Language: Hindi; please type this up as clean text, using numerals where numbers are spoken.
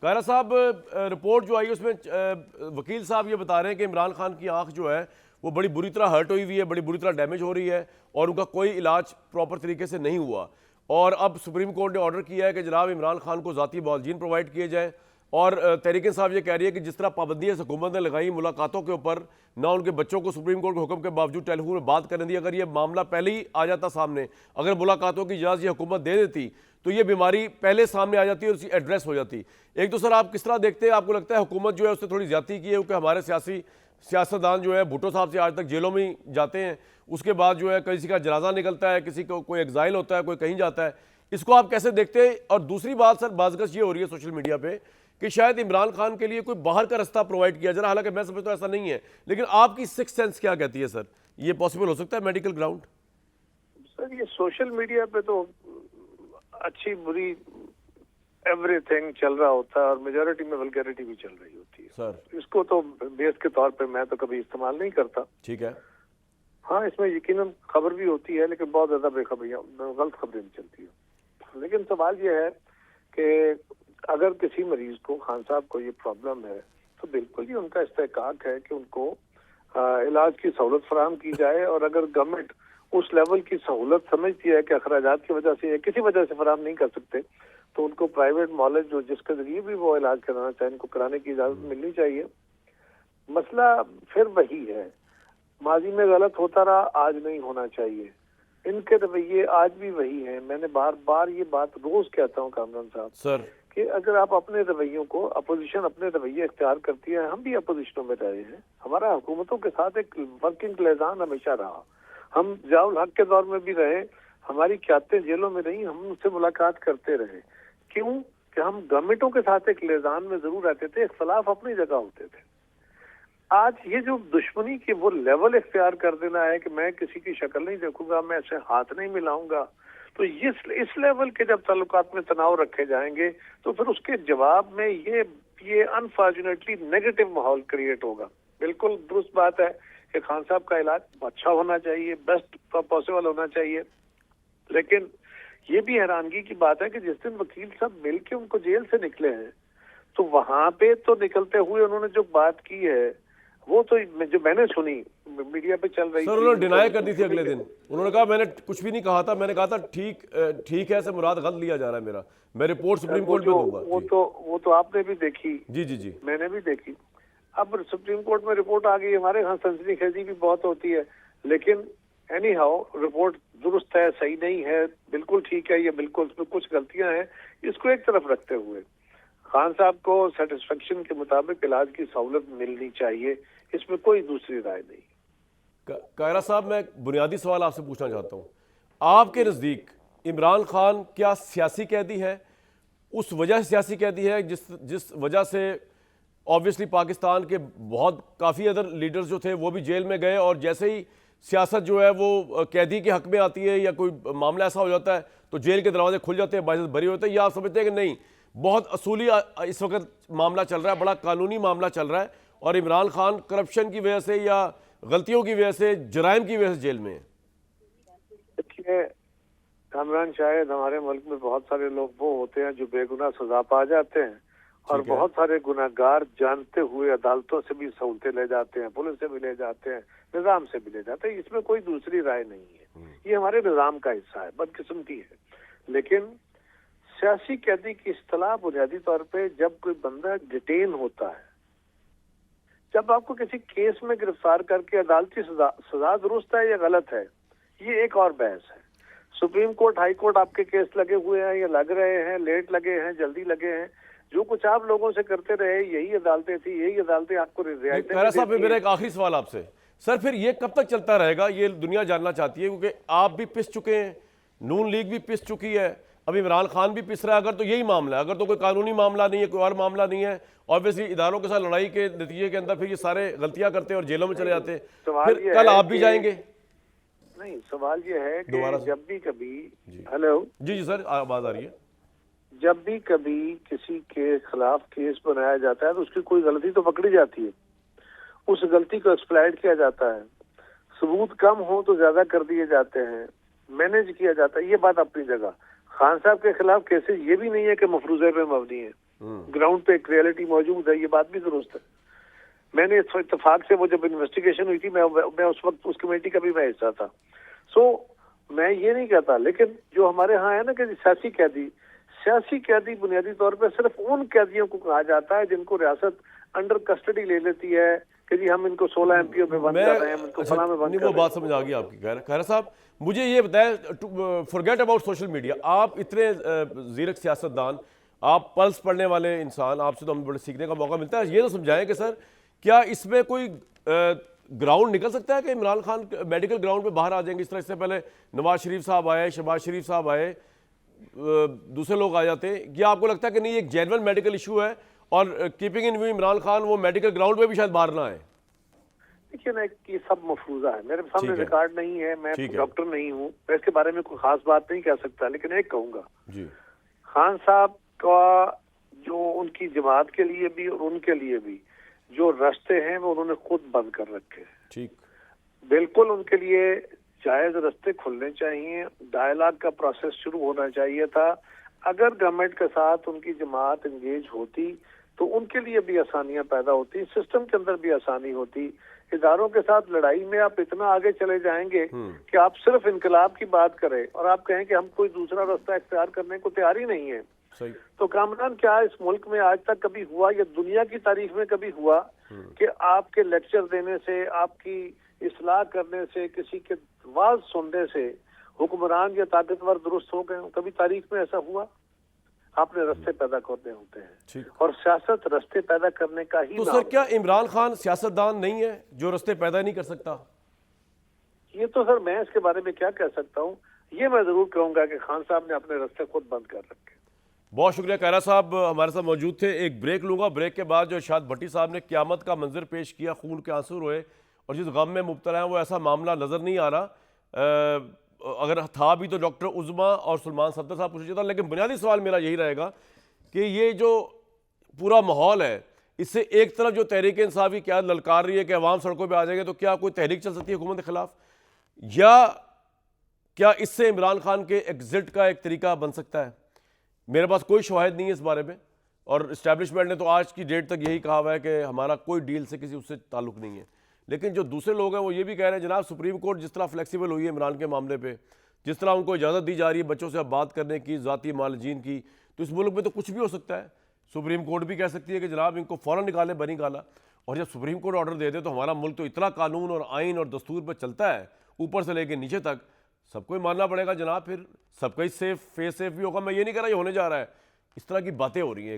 कायरा साहब, रिपोर्ट जो आई उसमें वकील साहब ये बता रहे हैं कि इमरान खान की आंख जो है वो बड़ी बुरी तरह हर्ट हुई हुई है, बड़ी बुरी तरह डैमेज हो रही है और उनका कोई इलाज प्रॉपर तरीके से नहीं हुआ। और अब सुप्रीम कोर्ट ने ऑर्डर किया है कि जनाब इमरान खान को ज़ाती मुआवजीन प्रोवाइड किए जाएँ। और तहरीक इंसाफ ये कह रही है कि जिस तरह पाबंदियाँ हुकूमत ने लगाई मुलाकातों के ऊपर, ना उनके बच्चों को सुप्रीम कोर्ट के हुक्म के बावजूद टेलीफोन में बात करने दी, अगर ये मामला पहले ही आ जाता सामने, अगर मुलाकातों की इजाज़त ये हुकूमत दे देती तो ये बीमारी पहले सामने आ जाती और उसकी एड्रेस हो जाती। एक तो सर आप किस तरह देखते हैं, आपको लगता है हुकूमत जो है उससे थोड़ी ज्यादती की है? क्योंकि हमारे सियासतदान जो है भुट्टो साहब से आज तक जेलों में जाते हैं, उसके बाद जो है किसी का जनाजा निकलता है, किसी को कोई एग्जाइल होता है, कोई कहीं जाता है, इसको आप कैसे देखते हैं? और दूसरी बात सर, बाज़गश ये हो रही है सोशल मीडिया पे कि शायद इमरान खान के लिए कोई बाहर का रास्ता प्रोवाइड किया जा रहा है, हालांकि मैं समझता हूं ऐसा नहीं है, लेकिन आपकी सिक्स सेंस क्या कहती है सर, ये पॉसिबल हो सकता है मेडिकल ग्राउंड? सर ये सोशल मीडिया पे तो अच्छी बुरी एवरीथिंग चल रहा होता है और मेजोरिटी में वल्गैरिटी भी चल रही होती है सर। इसको तो बेस के तौर पे मैं तो कभी इस्तेमाल नहीं करता। ठीक है। हाँ, इसमें यकीनन खबर भी होती है लेकिन बहुत ज्यादा बेखबरियां, गलत खबरें भी चलती है। लेकिन सवाल ये है कि अगर किसी मरीज को, खान साहब को ये प्रॉब्लम है, तो बिल्कुल ही उनका इस्तेहकाक है कि उनको इलाज की सहूलत फराहम की जाए। और अगर गवर्नमेंट उस लेवल की सहूलत समझती है कि अखराजात की वजह से या किसी वजह से फराहम नहीं कर सकते, तो उनको प्राइवेट मॉलेज जो जिसके जरिए भी वो इलाज कराना चाहे, उनको कराने की इजाजत मिलनी चाहिए। मसला फिर वही है, माजी में गलत होता रहा, आज नहीं होना चाहिए। इनके रवैये आज भी वही हैं। मैंने बार बार ये बात रोज कहता हूँ कामरान साहब सर कि अगर आप अपने रवैयों को, अपोजिशन अपने रवैये इख्तियार करती है, हम भी अपोजिशनों में रहे हैं, हमारा हुकूमतों के साथ एक वर्किंग लिजान हमेशा रहा, हम जियाउल हक के दौर में भी रहे, हमारी क्यादतें जेलों में रही, हम उनसे मुलाकात करते रहे। क्यों? कि हम गवर्नमेंटों के साथ एक लिजान में जरूर रहते थे, इख्तलाफ अपनी जगह होते थे। आज ये जो दुश्मनी की वो लेवल इख्तियार कर देना है कि मैं किसी की शक्ल नहीं देखूंगा, मैं ऐसे हाथ नहीं मिलाऊंगा, तो इस लेवल के जब ताल्लुकात में तनाव रखे जाएंगे तो फिर उसके जवाब में ये अनफॉर्चुनेटली नेगेटिव माहौल क्रिएट होगा। बिल्कुल दुरुस्त बात है कि खान साहब का इलाज अच्छा होना चाहिए, बेस्ट पॉसिबल होना चाहिए, लेकिन ये भी हैरानगी की बात है कि जिस दिन वकील साहब मिल के उनको जेल से निकले हैं, तो वहां पे तो निकलते हुए उन्होंने जो बात की है वो तो जो मैंने सुनी मीडिया पे चल रही सर, थी, उन्होंने डिनाई कर दी थी अगले दिन। उन्होंने कहा मैंने कुछ भी नहीं कहा था, मैंने कहा था ठीक है, ऐसे मुराद गलत लिया जा रहा है मेरा, मैं रिपोर्ट सुप्रीम कोर्ट में दूंगा। वो तो आपने भी देखी, जी जी जी, मैंने भी देखी। अब सुप्रीम कोर्ट में रिपोर्ट आ गई, हमारे यहाँ सनसनीखेजी भी बहुत होती है, लेकिन एनी हाउ रिपोर्ट दुरुस्त है, सही नहीं है, बिल्कुल ठीक है, ये बिल्कुल उसमें कुछ गलतियां हैं, इसको एक तरफ रखते हुए खान साहब को सेटिस्फेक्शन के मुताबिक इलाज की सहूलत मिलनी चाहिए, इसमें कोई दूसरी राय नहीं। कायरा साहब, मैं बुनियादी सवाल आपसे पूछना चाहता हूँ, आपके नज़दीक इमरान खान क्या सियासी कैदी है? उस वजह से सियासी कैदी है जिस वजह से ऑब्वियसली पाकिस्तान के बहुत काफ़ी अदर लीडर्स जो थे वो भी जेल में गए, और जैसे ही सियासत जो है वो कैदी के हक में आती है या कोई मामला ऐसा हो जाता है तो जेल के दरवाजे खुल जाते हैं, बाइज्जत बरी होते हैं, या आप समझते हैं कि नहीं बहुत असूली इस वक्त मामला चल रहा है, बड़ा कानूनी मामला चल रहा है और इमरान खान करप्शन की वजह से या गलतियों की वजह से, जराइम की वजह से जेल में है? देखिए कामरान, शायद हमारे मुल्क में बहुत सारे लोग वो होते हैं जो बेगुनाह सजा पा जाते हैं और बहुत सारे गुनाहगार जानते हुए अदालतों से भी सहूलतें ले जाते हैं, पुलिस से भी ले जाते हैं, निजाम से भी ले जाते हैं। इसमें कोई दूसरी राय नहीं है, ये हमारे निजाम का हिस्सा है, बदकिस्मती है। लेकिन सियासी कैदी की इस्तिलाह बुनियादी तौर पे जब कोई बंदा डिटेन होता है, जब आपको किसी केस में गिरफ्तार करके अदालती सजा दुरुस्त है या गलत है, ये एक और बहस है। सुप्रीम कोर्ट, हाई कोर्ट आपके केस लगे हुए हैं या लग रहे हैं, लेट लगे हैं, जल्दी लगे हैं, जो कुछ आप लोगों से करते रहे यही अदालतें थी, यही अदालतें आपको रियायतें देती हैं। मेरा एक आखिरी सवाल आपसे सर, फिर ये कब तक चलता रहेगा? ये दुनिया जानना चाहती है, क्योंकि आप भी पिस चुके हैं, नून लीग भी पिस चुकी है, अभी इमरान खान भी पिस रहा है। अगर तो यही मामला है, अगर तो कोई कानूनी मामला नहीं है, कोई और मामला नहीं है, ऑब्वियसली इदारों के साथ लड़ाई के नतीजे के अंदर फिर ये सारे गलतियां करते हैं और जेलों में चले जाते हैं, फिर कल आप भी जाएंगे। नहीं, सवाल ये है कि जब भी कभी, हेलो जी जी सर, आवाज आ रही है, जब भी कभी किसी के खिलाफ केस बनाया जाता है तो उसकी कोई गलती तो पकड़ी जाती है, उस गलती को एक्सप्लॉइट किया जाता है, सबूत कम हो तो ज्यादा कर दिए जाते हैं, मैनेज किया जाता है, ये बात अपनी जगह। खान साहब के खिलाफ केसेस ये भी नहीं है कि मफरूजे पे मबनी है, ग्राउंड पे एक रियलिटी मौजूद है, ये बात भी दुरुस्त है। मैंने इस इत्तेफाक से वो जब इन्वेस्टिगेशन हुई थी, मैं उस वक्त उस कमेटी का भी मैं हिस्सा था। मैं ये नहीं कहता, लेकिन जो हमारे यहाँ है ना कि सियासी कैदी बुनियादी तौर पर सिर्फ उन कैदियों को कहा जाता है जिनको रियासत अंडर कस्टडी ले लेती है कि जी हम इनको 16 एमपीओ में बंद कर रहे हैं, हम इनको फलां में बंद नहीं, कर वो रहे हैं। बात समझ आ गई आपकी। खैर साहब, मुझे ये बताएं, फॉरगेट अबाउट सोशल मीडिया, आप इतने जीरक सियासतदान, आप पल्स पढ़ने वाले इंसान, आपसे तो हमें बड़े सीखने का मौका मिलता है। ये तो समझाएं कि सर क्या इसमें कोई ग्राउंड निकल सकता है कि इमरान खान मेडिकल ग्राउंड पे बाहर आ जाएंगे? इस तरह इससे पहले नवाज शरीफ साहब आए, शहबाज शरीफ साहब आए, दूसरे लोग आ जाते हैं। क्या आपको लगता है कि नहीं ये एक जेन्युइन मेडिकल इशू है और keeping in view Imran Khan वो मेडिकल ग्राउंड पे भी शायद बाहर ना आए? देखिए ना, ये सब मफरूजा है, मेरे सामने ठीक है। रिकॉर्ड नहीं है, मैं ठीक है। डॉक्टर नहीं हूँ, मैं इसके बारे में कोई खास बात नहीं कह सकता, लेकिन एक कहूंगा, जी, खान साहब का जो उनकी जमात के लिए भी और उनके लिए भी जो रास्ते हैं वो उन्होंने खुद बंद कर रखे हैं। ठीक, बिल्कुल उनके लिए जायज रास्ते खुलने चाहिए, डायलॉग का प्रोसेस शुरू होना चाहिए था। अगर गवर्नमेंट के साथ उनकी जमात एंगेज होती तो उनके लिए भी आसानियां पैदा होती, सिस्टम के अंदर भी आसानी होती। इदारों के साथ लड़ाई में आप इतना आगे चले जाएंगे कि आप सिर्फ इनकलाब की बात करें और आप कहें कि हम कोई दूसरा रास्ता इख्तियार करने को तैयार ही नहीं है। सही। तो कामरान, क्या इस मुल्क में आज तक कभी हुआ या दुनिया की तारीख में कभी हुआ कि आपके लेक्चर देने से, आपकी इस्लाह करने से, किसी के वाज सुनने से हुक्मरान या ताकतवर दुरुस्त हो गए? कभी तारीख में ऐसा हुआ? आपने रास्ते पैदा करने होते हैं, ठीक। और सियासत रास्ते पैदा करने का ही तो नाम सर है। क्या इमरान खान सियासतदान नहीं है जो रास्ते पैदा नहीं कर सकता? ये तो सर मैं इसके बारे में क्या कह सकता हूँ, ये मैं जरूर कहूंगा कि खान साहब ने अपने रास्ते खुद बंद कर रखे। बहुत शुक्रिया। कैरा साहब हमारे साथ मौजूद थे। एक ब्रेक लूंगा, ब्रेक के बाद जो इरशाद भट्टी साहब ने क़यामत का मंजर पेश किया, खून के आंसू रोए और जिस गम में मुब्तला है वो ऐसा मामला नज़र नहीं आ रहा। अगर था भी तो डॉक्टर उज़मा और सलमान सत्तर साहब पूछा जाता। लेकिन बुनियादी सवाल मेरा यही रहेगा कि ये जो पूरा माहौल है, इससे एक तरफ जो तहरीक इंसाफ की क्या ललकार रही है कि अवाम सड़कों पर आ जाएंगे, तो क्या कोई तहरीक चल सकती है हुकूमत के खिलाफ, या क्या इससे इमरान खान के एग्जिट का एक तरीका बन सकता है? मेरे पास कोई शवाहिद नहीं है इस बारे में, और इस्टेब्लिशमेंट ने तो आज की डेट तक यही कहा हुआ है कि हमारा कोई डील से किसी उससे ताल्लुक नहीं है। लेकिन जो दूसरे लोग हैं वो ये भी कह रहे हैं, जनाब सुप्रीम कोर्ट जिस तरह फ्लेक्सिबल हुई है इमरान के मामले पे, जिस तरह उनको इजाज़त दी जा रही है बच्चों से अब बात करने की, ज़ाती मालजीन की, तो इस मुल्क में तो कुछ भी हो सकता है। सुप्रीम कोर्ट भी कह सकती है कि जनाब इनको फ़ौरन निकाले, बनी गाला। और जब सुप्रीम कोर्ट ऑर्डर दे दे तो हमारा मुल्क तो इतना कानून और आइन और दस्तूर पर चलता है, ऊपर से लेकर नीचे तक सबको ही मानना पड़ेगा जनाब, फिर सबका ही सेफ फेस सेफ भी होगा। मैं ये नहीं कह रहा ये होने जा रहा है, इस तरह की बातें हो रही हैं।